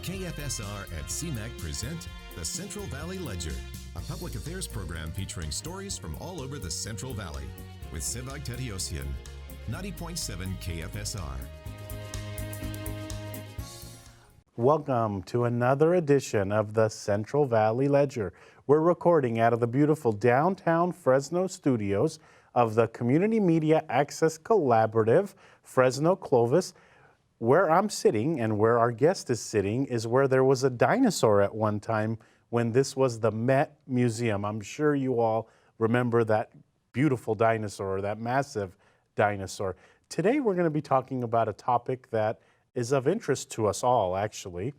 KFSR at CMAC present the Central Valley Ledger, a public affairs program featuring stories from all over the Central Valley with Sevag Tateosian, 90.7 KFSR. Welcome to another edition of the Central Valley Ledger. We're recording out of the beautiful downtown Fresno studios of the Community Media Access Collaborative, Fresno Clovis. Where I'm sitting and where our guest is sitting is where there was a dinosaur at one time when this was the Met Museum. I'm sure you all remember that beautiful dinosaur, that massive dinosaur. Today we're going to be talking about a topic that is of interest to us all, actually.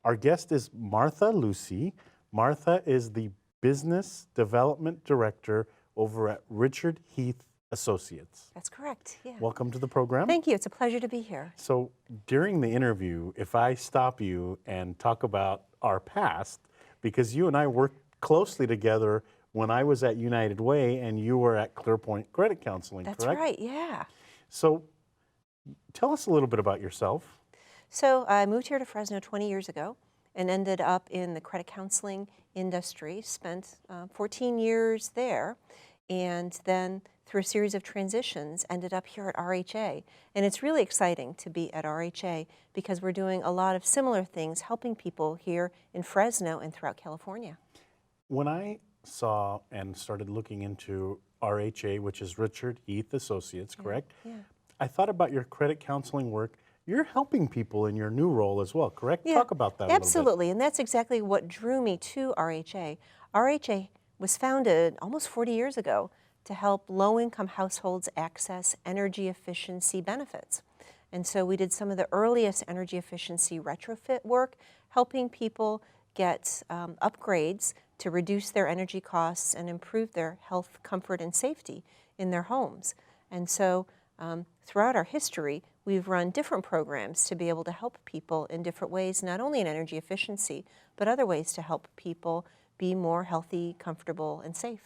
Our guest is Martha Lucey. Martha is the Business Development Director over at Richard Heath Associates. That's correct, yeah. Welcome to the program. Thank you, it's a pleasure to be here. So during the interview, if I stop you and talk about our past, because you and I worked closely together when I was at United Way and you were at Clearpoint Credit Counseling, That's correct? right, yeah. So tell us a little bit about yourself. So I moved here to Fresno 20 years ago and ended up in the credit counseling industry, spent 14 years there, and then through a series of transitions ended up here at RHA. And it's really exciting to be at RHA because we're doing a lot of similar things, helping people here in Fresno and throughout California. When I saw and started looking into RHA, which is Richard Heath Associates, correct? Yeah. I thought about your credit counseling work. You're helping people in your new role as well, correct? Yeah, Talk about that a little bit. Absolutely, and that's exactly what drew me to RHA. RHA was founded almost 40 years ago to help low-income households access energy efficiency benefits. And so we did some of the earliest energy efficiency retrofit work, helping people get upgrades to reduce their energy costs and improve their health, comfort, and safety in their homes. And so throughout our history, we've run different programs to be able to help people in different ways, not only in energy efficiency, but other ways to help people be more healthy, comfortable, and safe.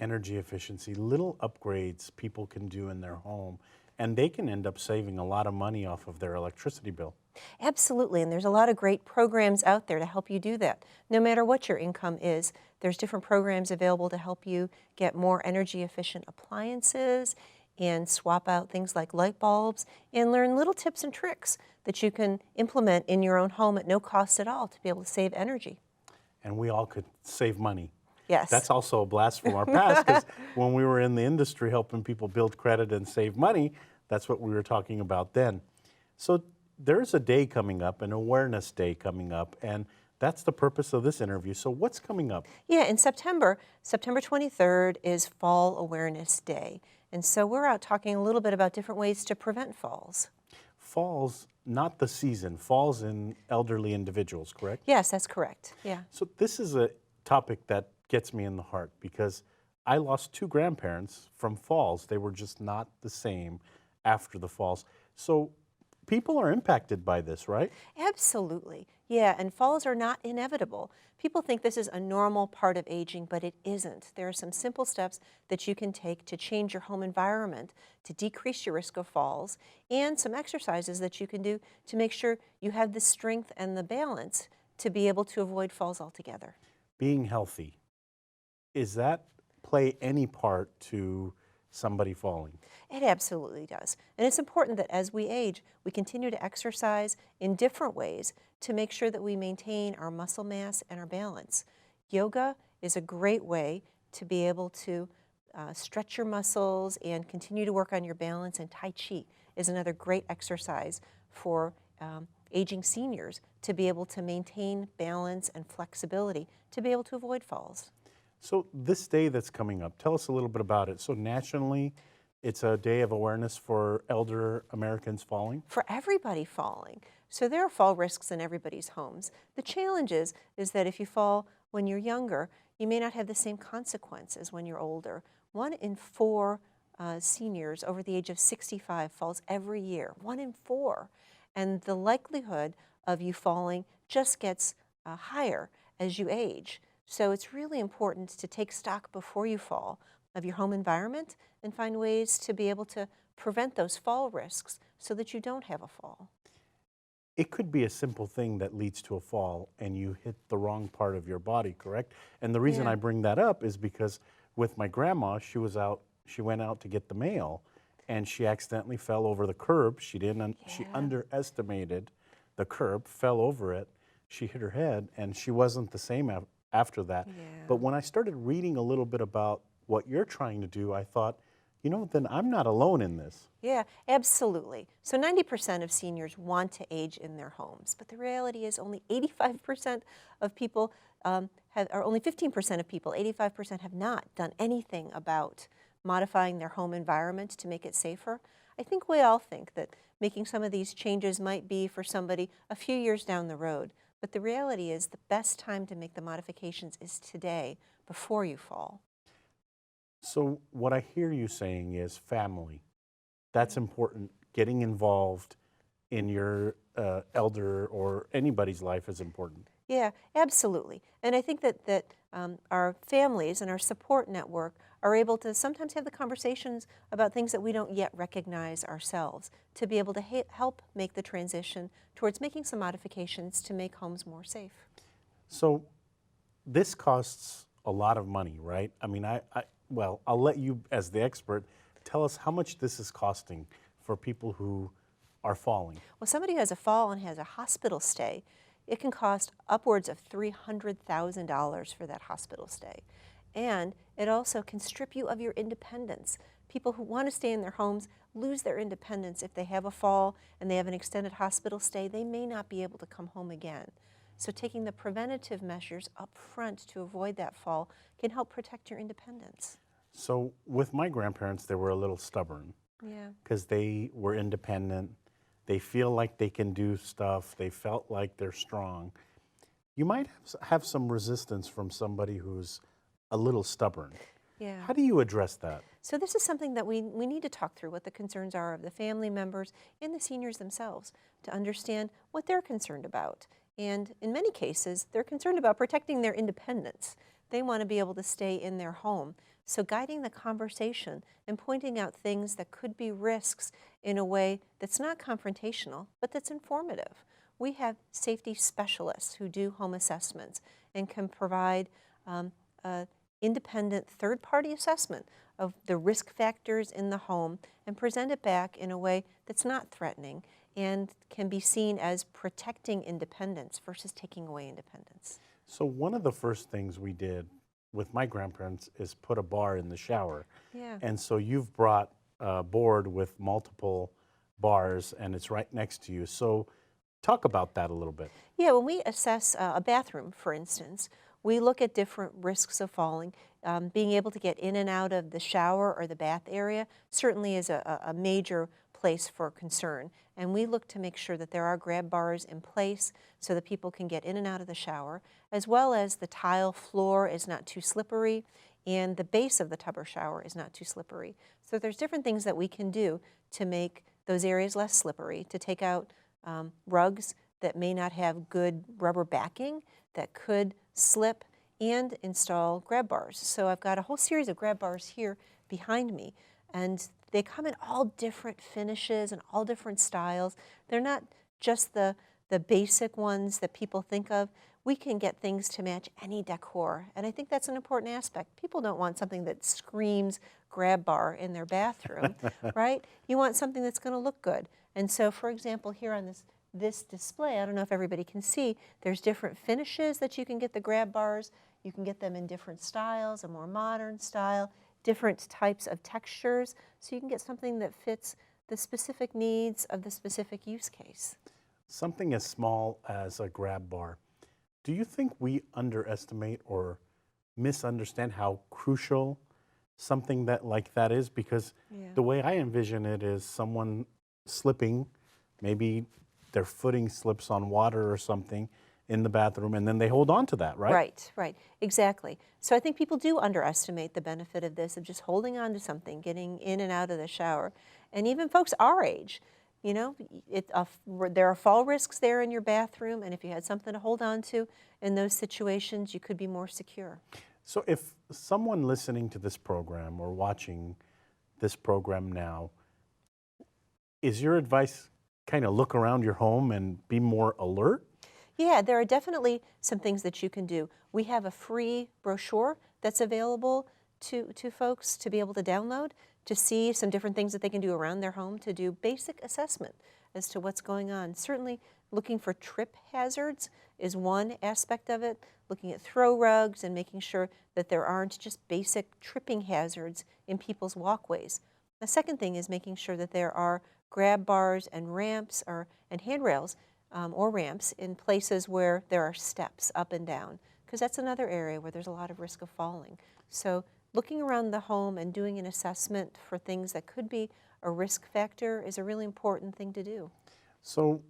Energy efficiency, little upgrades people can do in their home, and they can end up saving a lot of money off of their electricity bill. Absolutely, and there's a lot of great programs out there to help you do that. No matter what your income is, there's different programs available to help you get more energy efficient appliances and swap out things like light bulbs and learn little tips and tricks that you can implement in your own home at no cost at all to be able to save energy. And we all could save money. Yes. That's also a blast from our past, because when we were in the industry helping people build credit and save money, that's what we were talking about then. So there's a day coming up, an awareness day coming up, and that's the purpose of this interview. So what's coming up? Yeah, in September 23rd is Fall Awareness Day. And so we're out talking a little bit about different ways to prevent falls. Falls, not the season, falls in elderly individuals, correct? Yes, that's correct, yeah. So this is a topic that gets me in the heart because I lost two grandparents from falls. They were just not the same after the falls. So people are impacted by this, right? Absolutely, yeah, and falls are not inevitable. People think this is a normal part of aging, but it isn't. There are some simple steps that you can take to change your home environment to decrease your risk of falls, and some exercises that you can do to make sure you have the strength and the balance to be able to avoid falls altogether. Being healthy, is that play any part to somebody falling? It absolutely does. And it's important that as we age, we continue to exercise in different ways to make sure that we maintain our muscle mass and our balance. Yoga is a great way to be able to stretch your muscles and continue to work on your balance, and Tai Chi is another great exercise for aging seniors to be able to maintain balance and flexibility to be able to avoid falls. So this day that's coming up, tell us a little bit about it. So nationally, it's a day of awareness for elder Americans falling? For everybody falling. So there are fall risks in everybody's homes. The challenge is that if you fall when you're younger, you may not have the same consequence as when you're older. 1 in 4 seniors over the age of 65 falls every year, 1 in 4. And the likelihood of you falling just gets higher as you age. So it's really important to take stock before you fall of your home environment and find ways to be able to prevent those fall risks so that you don't have a fall. it could be a simple thing that leads to a fall and you hit the wrong part of your body, correct? And the reason Yeah. I bring that up is because with my grandma, she went out to get the mail and she accidentally fell over the curb. She she Yeah. underestimated the curb, fell over it. She hit her head and she wasn't the same after that. Yeah. But when I started reading a little bit about what you're trying to do, I thought, you know, then I'm not alone in this. Yeah, absolutely. So 90% of seniors want to age in their homes, but the reality is only 85% of people or only 15% of people, 85% have not done anything about modifying their home environment to make it safer. I think we all think that making some of these changes might be for somebody a few years down the road, but the reality is the best time to make the modifications is today, before you fall. So what I hear you saying is family. That's important. Getting involved in your elder or anybody's life is important. Yeah, absolutely. And I think that our families and our support network are able to sometimes have the conversations about things that we don't yet recognize ourselves, to be able to help make the transition towards making some modifications to make homes more safe. So this costs a lot of money, right? I mean, well, I'll let you, as the expert, tell us how much this is costing for people who are falling. Well, somebody who has a fall and has a hospital stay, it can cost upwards of $300,000 for that hospital stay. And it also can strip you of your independence. People who want to stay in their homes lose their independence if they have a fall and they have an extended hospital stay. They may not be able to come home again. So taking the preventative measures up front to avoid that fall can help protect your independence. So with my grandparents, they were a little stubborn Yeah. because they were independent. They feel like they can do stuff. They felt like they're strong. You might have some resistance from somebody who's a little stubborn. Yeah. How do you address that? So this is something that we need to talk through, what the concerns are of the family members and the seniors themselves, to understand what they're concerned about. And in many cases, they're concerned about protecting their independence. They want to be able to stay in their home. So guiding the conversation and pointing out things that could be risks in a way that's not confrontational, but that's informative. We have safety specialists who do home assessments and can provide independent third-party assessment of the risk factors in the home and present it back in a way that's not threatening and can be seen as protecting independence versus taking away independence. So one of the first things we did with my grandparents is put a bar in the shower. Yeah. And so you've brought a board with multiple bars and it's right next to you. So talk about that a little bit. Yeah, when we assess a bathroom, for instance, we look at different risks of falling. Being able to get in and out of the shower or the bath area certainly is a major place for concern. And we look to make sure that there are grab bars in place so that people can get in and out of the shower, as well as the tile floor is not too slippery and the base of the tub or shower is not too slippery. So there's different things that we can do to make those areas less slippery, to take out rugs that may not have good rubber backing that could slip, and install grab bars. So I've got a whole series of grab bars here behind me, and they come in all different finishes and all different styles. They're not just the basic ones that people think of. We can get things to match any decor, and I think that's an important aspect. People don't want something that screams grab bar in their bathroom, right? You want something that's going to look good. And so, for example, here on this display, I don't know if everybody can see, there's different finishes that you can get the grab bars. You can get them in different styles, a more modern style, different types of textures, so you can get something that fits the specific needs of the specific use case. Something as small as a grab bar. Do you think we underestimate or misunderstand how crucial something like that is? Because the way I envision it is someone slipping, maybe their footing slips on water or something in the bathroom, and then they hold on to that, right? Right, right, exactly. So I think people do underestimate the benefit of this, of just holding on to something, getting in and out of the shower. And even folks our age, you know, there are fall risks there in your bathroom, and if you had something to hold on to in those situations, you could be more secure. So if someone listening to this program or watching this program now, is your advice kind of look around your home and be more alert? Yeah, there are definitely some things that you can do. We have a free brochure that's available to folks to be able to download to see some different things that they can do around their home to do basic assessment as to what's going on. Certainly looking for trip hazards is one aspect of it, looking at throw rugs and making sure that there aren't just basic tripping hazards in people's walkways. The second thing is making sure that there are grab bars and ramps and handrails or ramps in places where there are steps up and down, because that's another area where there's a lot of risk of falling. So looking around the home and doing an assessment for things that could be a risk factor is a really important thing to do. So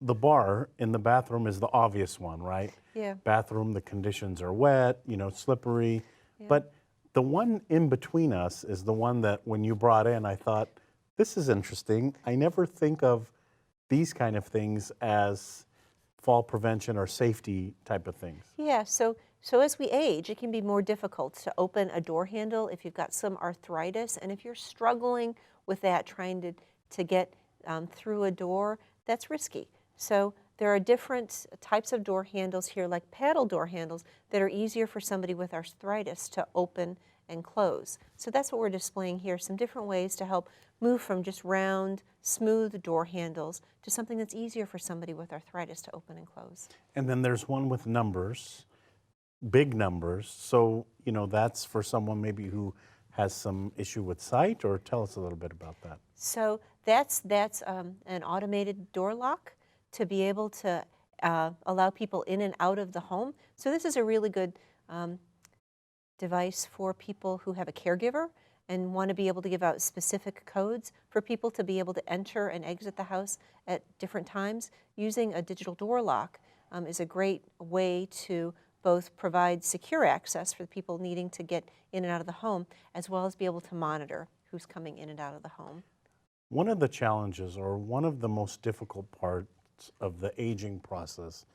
the bar in the bathroom is the obvious one, right? Yeah. Bathroom, the conditions are wet, slippery. Yeah. But the one in between us is the one that when you brought in, I thought, this is interesting. I never think of these kind of things as fall prevention or safety type of things. Yeah, so as we age, it can be more difficult to open a door handle if you've got some arthritis, and if you're struggling with that, trying to get through a door, that's risky. So there are different types of door handles here, like paddle door handles, that are easier for somebody with arthritis to open and close. So that's what we're displaying here, some different ways to help move from just round, smooth door handles to something that's easier for somebody with arthritis to open and close. And then there's one with numbers, big numbers. So, that's for someone maybe who has some issue with sight, or tell us a little bit about that. So that's an automated door lock to be able to allow people in and out of the home. So this is a really good device for people who have a caregiver and want to be able to give out specific codes for people to be able to enter and exit the house at different times. Using a digital door lock is a great way to both provide secure access for the people needing to get in and out of the home, as well as be able to monitor who's coming in and out of the home. One of the challenges, or one of the most difficult parts of the aging process,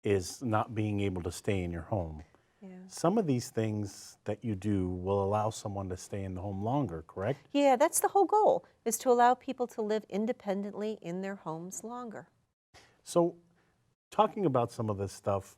is not being able to stay in your home. Yeah. Some of these things that you do will allow someone to stay in the home longer, correct? Yeah, that's the whole goal, is to allow people to live independently in their homes longer. So, talking about some of this stuff,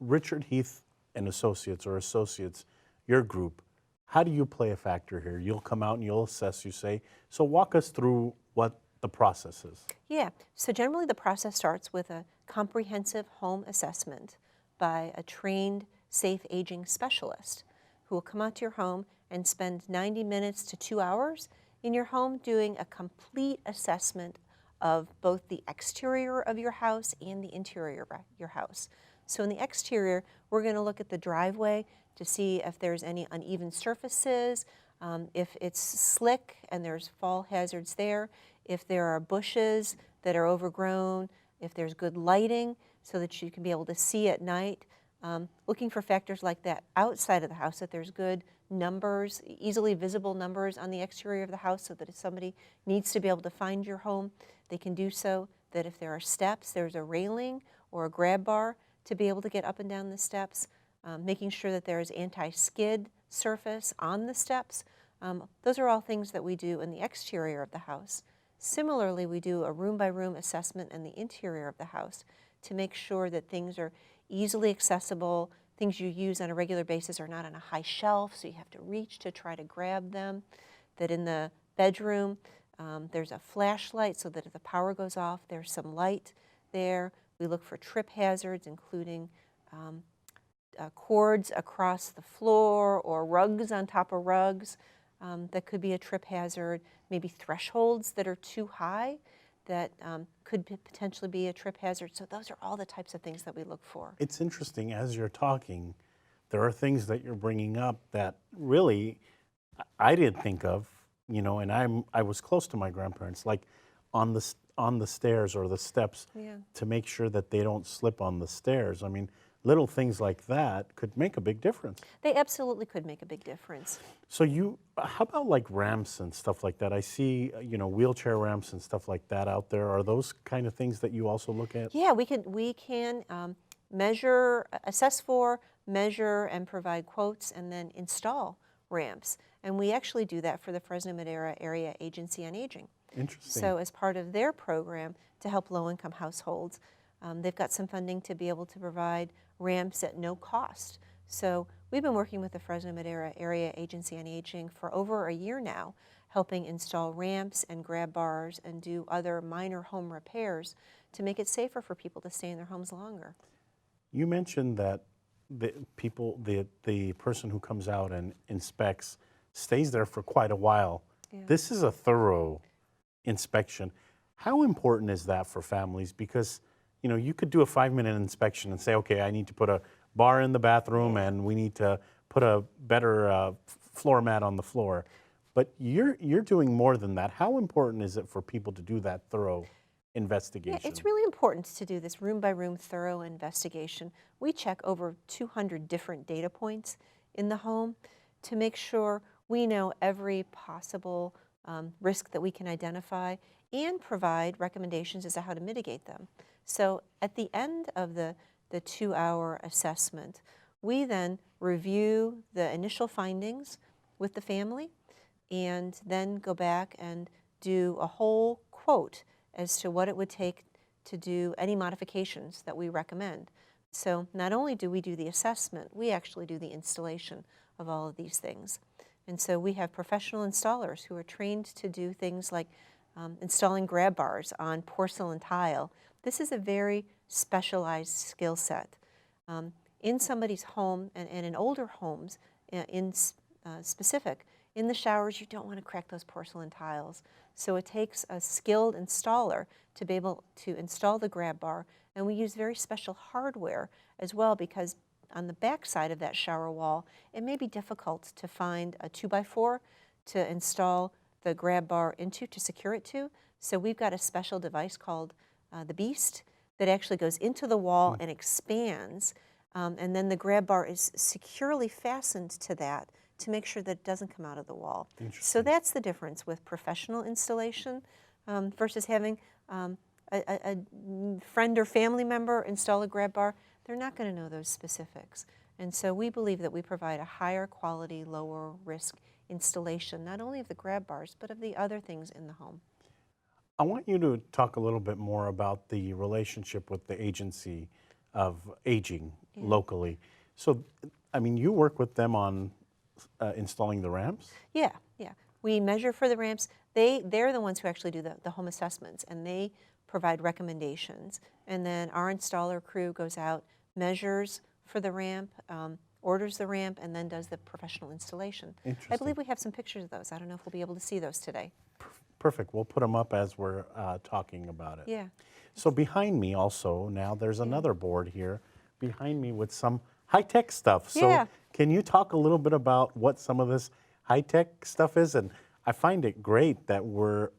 Richard Heath and Associates, your group, how do you play a factor here? You'll come out and you'll assess, you say. So walk us through what the process is. Yeah, so generally the process starts with a comprehensive home assessment by a trained safe aging specialist who will come out to your home and spend 90 minutes to 2 hours in your home doing a complete assessment of both the exterior of your house and the interior of your house. So in the exterior, we're going to look at the driveway to see if there's any uneven surfaces, if it's slick and there's fall hazards there, if there are bushes that are overgrown, if there's good lighting so that you can be able to see at night. Looking for factors like that outside of the house, that there's good numbers, easily visible numbers on the exterior of the house so that if somebody needs to be able to find your home, they can do so. That if there are steps, there's a railing or a grab bar to be able to get up and down the steps. Making sure that there is anti-skid surface on the steps. Those are all things that we do in the exterior of the house. Similarly, we do a room-by-room assessment in the interior of the house to make sure that things are easily accessible, things you use on a regular basis are not on a high shelf, so you have to reach to try to grab them. That in the bedroom, there's a flashlight so that if the power goes off, there's some light there. We look for trip hazards, including cords across the floor or rugs on top of rugs. That could be a trip hazard, maybe thresholds that are too high that could potentially be a trip hazard. So those are all the types of things that we look for. It's interesting, as you're talking, there are things that you're bringing up that really I didn't think of, and I was close to my grandparents, like on the stairs or the steps, Yeah. to make sure that they don't slip on the stairs. I mean, little things like that could make a big difference. They absolutely could make a big difference. So how about like ramps and stuff like that? I see, wheelchair ramps and stuff like that out there. Are those kind of things that you also look at? Yeah, we can assess for, measure, and provide quotes, and then install ramps. And we actually do that for the Fresno Madera Area Agency on Aging. Interesting. So as part of their program to help low-income households, they've got some funding to be able to provide ramps at no cost. So we've been working with the Fresno-Madera Area Agency on Aging for over a year now, helping install ramps and grab bars and do other minor home repairs to make it safer for people to stay in their homes longer. You mentioned that the person who comes out and inspects stays there for quite a while. Yeah. This is a thorough inspection. How important is that for families? Because, you know, you could do a 5-minute inspection and say, okay, I need to put a bar in the bathroom and we need to put a better floor mat on the floor. But you're doing more than that. How important is it for people to do that thorough investigation? Yeah, it's really important to do this room-by-room thorough investigation. We check over 200 different data points in the home to make sure we know every possible risk that we can identify and provide recommendations as to how to mitigate them. So at the end of the 2-hour assessment, we then review the initial findings with the family and then go back and do a whole quote as to what it would take to do any modifications that we recommend. So not only do we do the assessment, we actually do the installation of all of these things. And so we have professional installers who are trained to do things like installing grab bars on porcelain tile. This is a very specialized skill set. In somebody's home, and in older homes in specific, in the showers, you don't want to crack those porcelain tiles. So it takes a skilled installer to be able to install the grab bar, and we use very special hardware as well, because on the back side of that shower wall, it may be difficult to find a 2x4 to install the grab bar into, to secure it to. So we've got a special device called the Beast that actually goes into the wall and expands, and then the grab bar is securely fastened to that to make sure that it doesn't come out of the wall. So that's the difference with professional installation versus having a friend or family member install a grab bar. They're not going to know those specifics. And so we believe that we provide a higher quality, lower risk installation, not only of the grab bars, but of the other things in the home. I want you to talk a little bit more about the relationship with the Agency of Aging locally. So, I mean, you work with them on installing the ramps? Yeah. We measure for the ramps. They're the ones who actually do the home assessments, and they provide recommendations. And then our installer crew goes out, measures for the ramp, orders the ramp, and then does the professional installation. I believe we have some pictures of those. I don't know if we'll be able to see those today. Perfect. We'll put them up as we're talking about it. Yeah. So behind me also, now there's another board here behind me with some high-tech stuff. So can you talk a little bit about what some of this high-tech stuff is? And I find it great that we're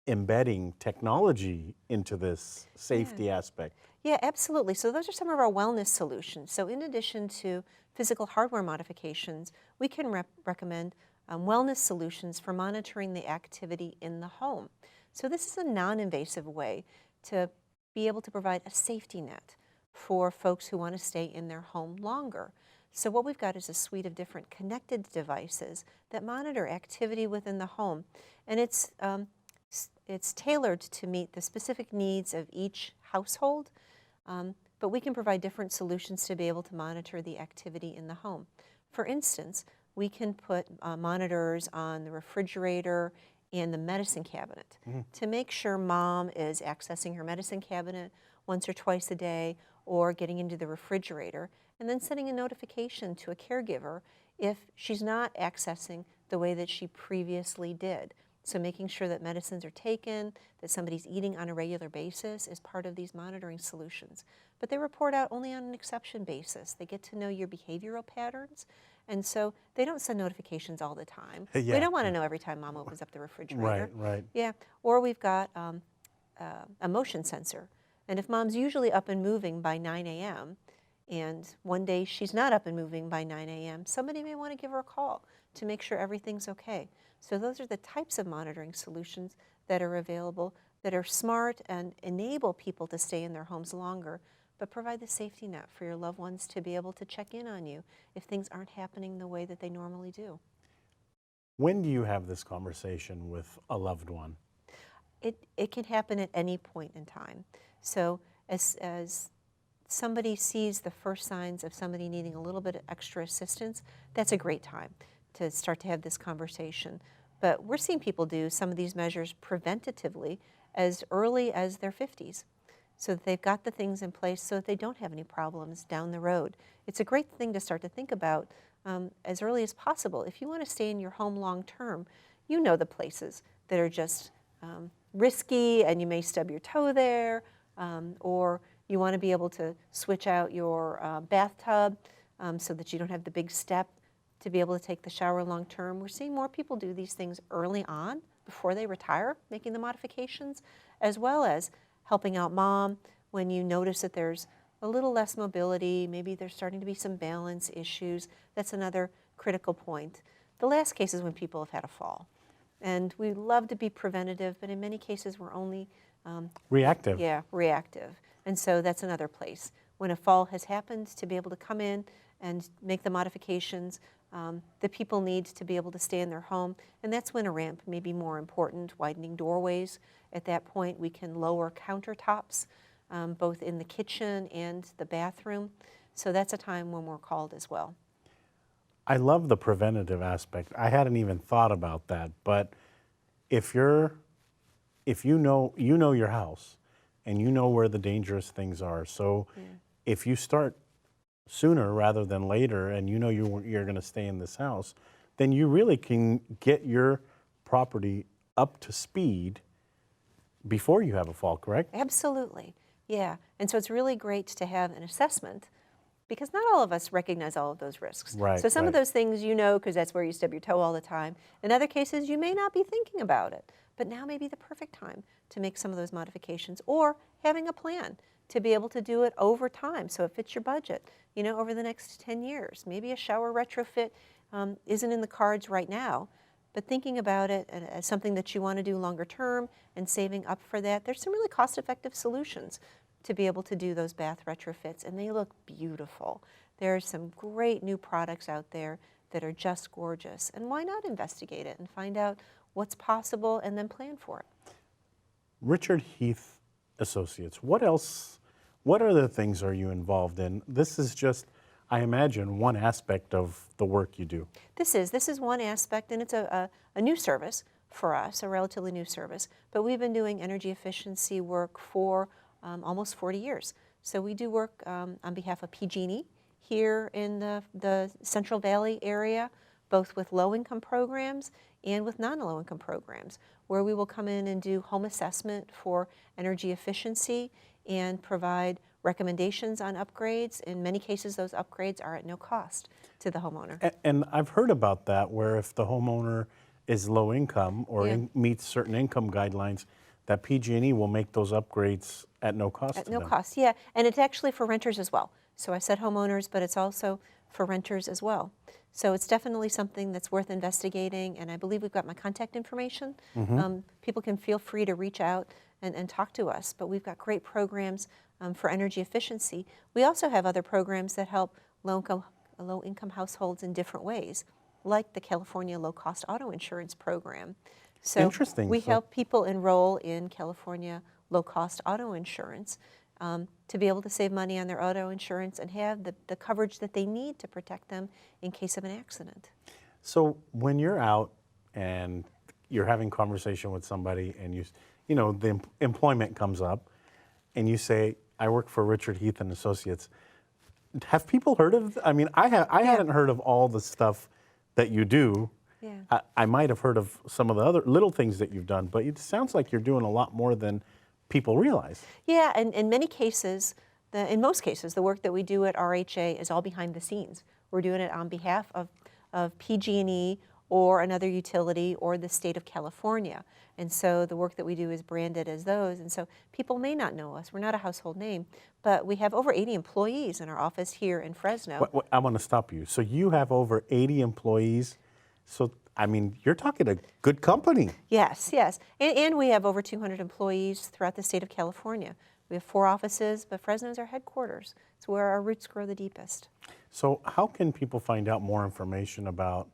embedding technology into this safety aspect. Yeah, absolutely. So those are some of our wellness solutions. So in addition to physical hardware modifications, we can recommend wellness solutions for monitoring the activity in the home. So this is a non-invasive way to be able to provide a safety net for folks who want to stay in their home longer. So what we've got is a suite of different connected devices that monitor activity within the home. And it's tailored to meet the specific needs of each household, but we can provide different solutions to be able to monitor the activity in the home. For instance, we can put monitors on the refrigerator and the medicine cabinet to make sure mom is accessing her medicine cabinet once or twice a day, or getting into the refrigerator, and then sending a notification to a caregiver if she's not accessing the way that she previously did. So making sure that medicines are taken, that somebody's eating on a regular basis is part of these monitoring solutions. But they report out only on an exception basis. They get to know your behavioral patterns, and so they don't send notifications all the time. We don't want to know every time mom opens up the refrigerator. Right. Yeah, or we've got a motion sensor. And if mom's usually up and moving by 9 a.m., and one day she's not up and moving by 9 a.m., somebody may want to give her a call to make sure everything's okay. So those are the types of monitoring solutions that are available that are smart and enable people to stay in their homes longer, but provide the safety net for your loved ones to be able to check in on you if things aren't happening the way that they normally do. When do you have this conversation with a loved one? It can happen at any point in time. So as somebody sees the first signs of somebody needing a little bit of extra assistance, that's a great time to start to have this conversation. But we're seeing people do some of these measures preventatively as early as their 50s, so that they've got the things in place so that they don't have any problems down the road. It's a great thing to start to think about as early as possible. If you want to stay in your home long term, you know the places that are just risky and you may stub your toe there, or you want to be able to switch out your bathtub so that you don't have the big step to be able to take the shower long term. We're seeing more people do these things early on before they retire, making the modifications, as well as helping out mom when you notice that there's a little less mobility, maybe there's starting to be some balance issues. That's another critical point. The last case is when people have had a fall. And we love to be preventative, but in many cases we're only reactive. Yeah, reactive. And so that's another place. When a fall has happened, to be able to come in and make the modifications that people need to be able to stay in their home. And that's when a ramp may be more important, widening doorways. At that point, we can lower countertops, both in the kitchen and the bathroom. So that's a time when we're called as well. I love the preventative aspect. I hadn't even thought about that, but if you know your house and you know where the dangerous things are, so if you start sooner rather than later and you know you're going to stay in this house, then you really can get your property up to speed before you have a fall, correct? Absolutely, yeah. And so it's really great to have an assessment, because not all of us recognize all of those risks. Right, so some of right. those things you know because that's where you stub your toe all the time. In other cases, you may not be thinking about it, but now may be the perfect time to make some of those modifications, or having a plan to be able to do it over time so it fits your budget, you know, over the next 10 years. Maybe a shower retrofit isn't in the cards right now, but thinking about it as something that you want to do longer term and saving up for that, there's some really cost-effective solutions to be able to do those bath retrofits, and they look beautiful. There are some great new products out there that are just gorgeous, and why not investigate it and find out what's possible and then plan for it. Richard Heath Associates, what other things are you involved in? This is just, I imagine, one aspect of the work you do. This is one aspect, and it's a new service for us, a relatively new service, but we've been doing energy efficiency work for almost 40 years. So we do work on behalf of PG&E here in the Central Valley area, both with low-income programs and with non-low-income programs, where we will come in and do home assessment for energy efficiency and provide recommendations on upgrades. In many cases, those upgrades are at no cost to the homeowner. And I've heard about that, where if the homeowner is low income or meets certain income guidelines, that PG&E will make those upgrades at no cost to them. At no cost, yeah. And it's actually for renters as well. So I said homeowners, but it's also for renters as well. So it's definitely something that's worth investigating, and I believe we've got my contact information. People can feel free to reach out and talk to us, but we've got great programs for energy efficiency. We also have other programs that help low-income households in different ways, like the California Low-Cost Auto Insurance Program. So Interesting. We help people enroll in California low-cost auto insurance to be able to save money on their auto insurance and have the coverage that they need to protect them in case of an accident. So when you're out and you're having conversation with somebody and you know, the employment comes up and you say, I work for Richard Heath and Associates, have people heard of, I mean, I hadn't heard of all the stuff that you do. Yeah. I might have heard of some of the other little things that you've done, but it sounds like you're doing a lot more than people realize. Yeah, and in many cases, in most cases, the work that we do at RHA is all behind the scenes. We're doing it on behalf of PG&E or another utility or the state of California. And so the work that we do is branded as those. And so people may not know us. We're not a household name, but we have over 80 employees in our office here in Fresno. I want to stop you. So you have over 80 employees. So, I mean, you're talking a good company. Yes, yes. And we have over 200 employees throughout the state of California. We have 4 offices, but Fresno is our headquarters. It's where our roots grow the deepest. So how can people find out more information about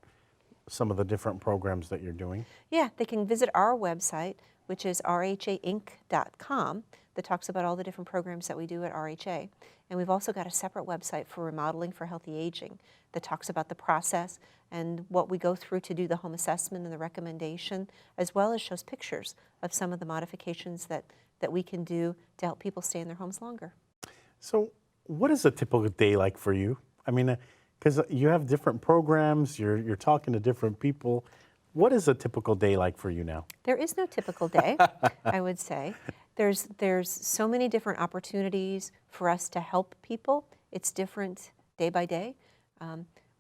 some of the different programs that you're doing? Yeah, they can visit our website, which is rhainc.com, that talks about all the different programs that we do at RHA. And we've also got a separate website for Remodeling for Healthy Aging that talks about the process and what we go through to do the home assessment and the recommendation, as well as shows pictures of some of the modifications that we can do to help people stay in their homes longer. So what is a typical day like for you? I mean, because you have different programs, you're talking to different people. What is a typical day like for you now? There is no typical day, I would say. There's so many different opportunities for us to help people. It's different day by day.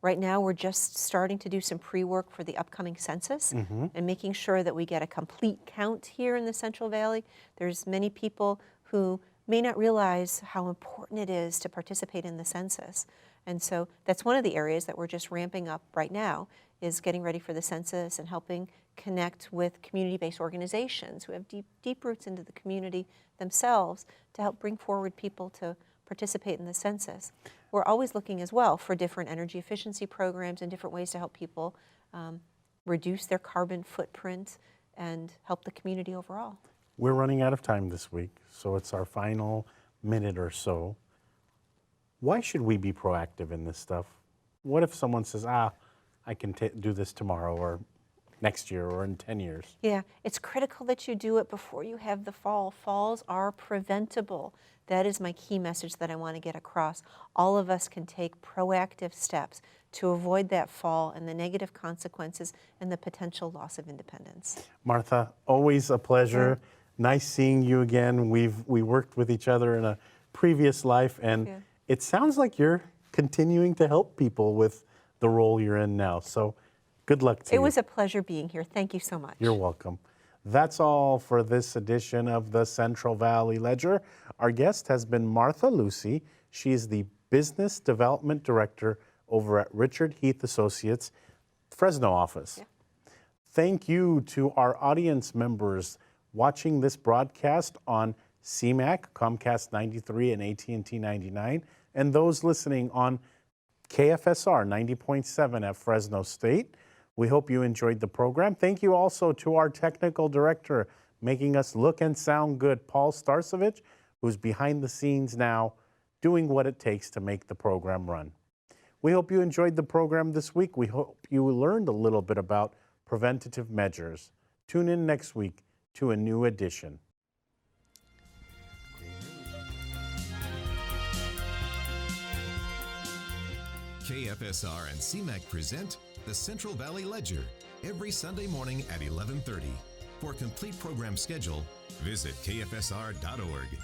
Right now, we're just starting to do some pre-work for the upcoming census and making sure that we get a complete count here in the Central Valley. There's many people who may not realize how important it is to participate in the census. And so that's one of the areas that we're just ramping up right now, is getting ready for the census and helping connect with community-based organizations who have deep roots into the community themselves to help bring forward people to participate in the census. We're always looking as well for different energy efficiency programs and different ways to help people reduce their carbon footprint and help the community overall. We're running out of time this week, so it's our final minute or so. Why should we be proactive in this stuff? What if someone says, I can do this tomorrow or next year or in 10 years? Yeah, it's critical that you do it before you have the fall. Falls are preventable. That is my key message that I want to get across. All of us can take proactive steps to avoid that fall and the negative consequences and the potential loss of independence. Martha, always a pleasure. Yeah. Nice seeing you again. We worked with each other in a previous life, and it sounds like you're continuing to help people with the role you're in now. So good luck to you. It was a pleasure being here. Thank you so much. You're welcome. That's all for this edition of the Central Valley Ledger. Our guest has been Martha Lucey. She is the Business Development Director over at Richard Heath Associates, Fresno office. Yeah. Thank you to our audience members watching this broadcast on CMAC, Comcast 93 and AT&T 99, and those listening on KFSR 90.7 at Fresno State. We hope you enjoyed the program. Thank you also to our technical director, making us look and sound good, Paul Starcevich, who's behind the scenes now, doing what it takes to make the program run. We hope you enjoyed the program this week. We hope you learned a little bit about preventative measures. Tune in next week to a new edition. KFSR and CMAC present the Central Valley Ledger every Sunday morning at 11:30. For complete program schedule, visit kfsr.org.